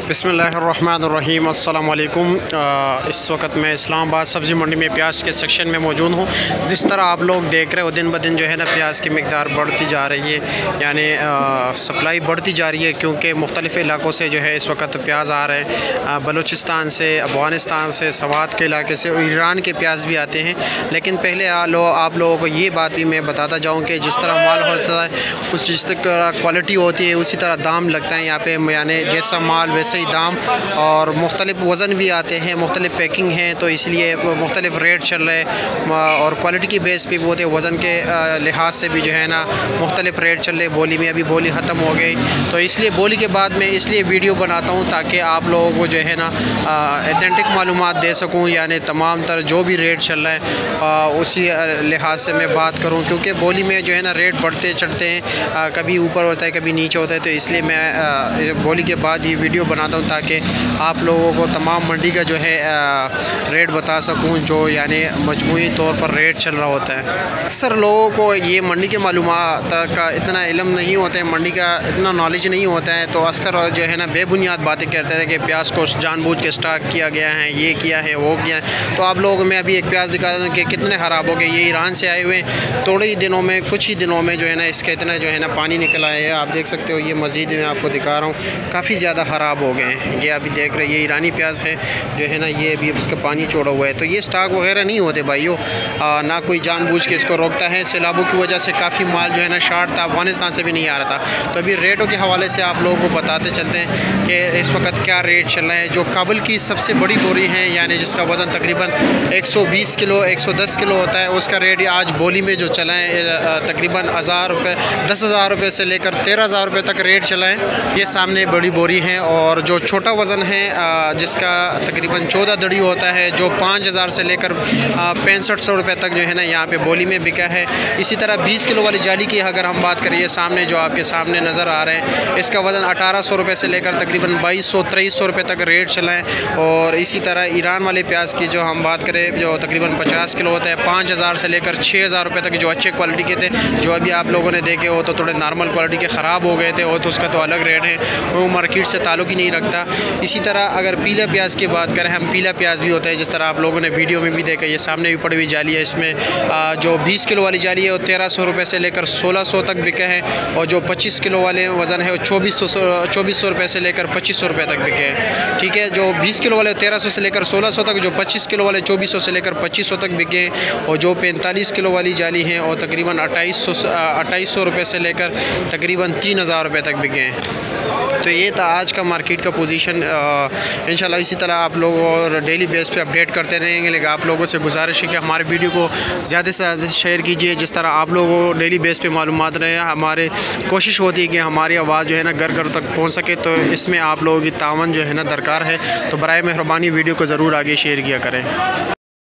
बिस्मिल्लाहिर्रहमानिर्रहीम। अस्सलाम वालेकुम। इस वक्त मैं इस्लामाबाद सब्ज़ी मंडी में प्याज के सेक्शन में मौजूद हूँ। जिस तरह आप लोग देख रहे हो दिन ब दिन जो है ना प्याज की मिकदार बढ़ती जा रही है, यानी सप्लाई बढ़ती जा रही है, क्योंकि मुख्तलिफ़ इलाकों से जो है इस वक्त प्याज आ रहे हैं। बलूचिस्तान से, अफ़गानिस्तान से, स्वात के इलाके से, ईरान के प्याज भी आते हैं। लेकिन पहले आप लोगों को ये बात भी मैं बताता जाऊँ कि जिस तरह माल होता है कुछ जिस तरह क्वालिटी होती है उसी तरह दाम लगता है यहाँ पे, यानी जैसा माल वैसे ही दाम, और मुख्तलिफ वज़न भी आते हैं, मुख्तलिफ पैकिंग हैं, तो इसलिए मुख्तलिफ रेट चल रहे हैं। और क्वालिटी की बेस पे भी होते हैं, वज़न के लिहाज से भी जो है ना मुख्तलिफ रेट चल रहे। बोली में अभी बोली ख़त्म हो गई, तो इसलिए बोली के बाद मैं इसलिए वीडियो बनाता हूँ ताकि आप लोगों को जो है ना ऑथेंटिक मालूमात दे सकूँ, यानी तमाम तर जो भी रेट चल रहा है उसी लिहाज से मैं बात करूँ, क्योंकि बोली में जो है ना रेट बढ़ते चढ़ते हैं, कभी ऊपर होता है कभी नीचे होता है। तो इसलिए मैं बोली के बाद ये वीडियो बनाता हूँ ताकि आप लोगों को तमाम मंडी का जो है रेट बता सकूँ, जो यानी मजमूई तौर पर रेट चल रहा होता है। अक्सर लोगों को ये मंडी के मालूमात का इतना इल्म नहीं होता है, मंडी का इतना नॉलेज नहीं होता है, तो अक्सर जो है ना बेबुनियाद बातें कहते हैं कि प्याज को जानबूझ के स्टॉक किया गया है, ये किया है, वो किया है। तो आप लोगों को मैं अभी एक प्याज दिखा दूँ कि कितने ख़राब हो गए। ये ईरान से आए हुए थोड़े ही दिनों में, कुछ ही दिनों में जो है ना इसका इतना जो है ना पानी निकला है। आप देख सकते हो, ये मज़ीद मैं आपको दिखा रहा हूँ, काफ़ी ज़्यादा ख़राब हो गए हैं। ये अभी देख रहे हैं, ये ईरानी प्याज है जो है ना, ये अभी उसका पानी छोड़ा हुआ है। तो ये स्टॉक वगैरह नहीं होते भाइयों, ना कोई जानबूझ के इसको रोकता है। सैलाबों की वजह से काफ़ी माल जो है ना शार्ट था, अफगानिस्तान से भी नहीं आ रहा था। तो अभी रेटों के हवाले से आप लोगों को बताते चलते हैं कि इस वक्त क्या रेट चल रहा है। जो काबुल की सबसे बड़ी बोरी है, यानी जिसका वज़न तकरीबन 120 किलो 110 किलो होता है, उसका रेट आज बोली में जो चला है तकरीबन 1000 रुपये 10,000 रुपये से लेकर 13,000 रुपये तक रेट चला है। ये सामने बड़ी बोरी है, और जो छोटा वज़न है जिसका तकरीबन 14 दड़ी होता है, जो 5,000 से लेकर 6500 रुपये तक जो है ना यहाँ पे बोली में बिका है। इसी तरह 20 किलो वाली जाली की अगर हम बात करें, सामने जो आपके सामने नज़र आ रहे हैं, इसका वज़न 1800 रुपये से लेकर तकरीबन 2200-2300 रुपये तक रेट चला है। और इसी तरह ईरान वाले प्याज की जो हम बात करें, जो तकरीबन 50 किलो होता है, 5,000 से लेकर 6,000 रुपये तक जो अच्छे क्वालिटी के थे, जो अभी आप लोगों ने देखे हो तो थोड़े नॉर्मल क्वालिटी के ख़राब हो गए थे, वो तो उसका तो अलग रेट है, वो मार्केट से ताल्लुक़ ही नहीं रखता। इसी तरह अगर पीला प्याज की बात करें, हम पीला प्याज भी होता है, जिस तरह आप लोगों ने वीडियो में भी देखा, ये सामने भी पड़ी हुई जाली है। इसमें जो 20 किलो वाली जाली है वो 1300 रुपये से लेकर 1600 तक बिके हैं, और जो 25 किलो वाले वज़न है वो 2400 रुपये से लेकर 2500 रुपये तक बिके हैं। ठीक है, जो 20 किलो वाले 1300 से लेकर 1600 तक, जो 25 किलो वाले 2400 से लेकर 2500 तक बिके हैं, और जो 45 किलो वाली जाली है और तकरीबन 2800 रुपये से लेकर तकरीबन 3000 रुपये तक बिके हैं। तो ये था आज का मार्केट का पोजीशन। इंशाल्लाह इसी तरह आप लोग और डेली बेस पे अपडेट करते रहेंगे। लेकिन आप लोगों से गुजारिश है कि हमारे वीडियो को ज़्यादा से ज़्यादा शेयर कीजिए, जिस तरह आप लोगों को डेली बेस पे मालूमात रहे। हमारे कोशिश होती है कि हमारी आवाज़ जो है ना घर घर तक पहुँच सके, तो इसमें आप लोगों की तावन जो है ना दरकार है। तो बराए मेहरबानी वीडियो को ज़रूर आगे शेयर किया करें।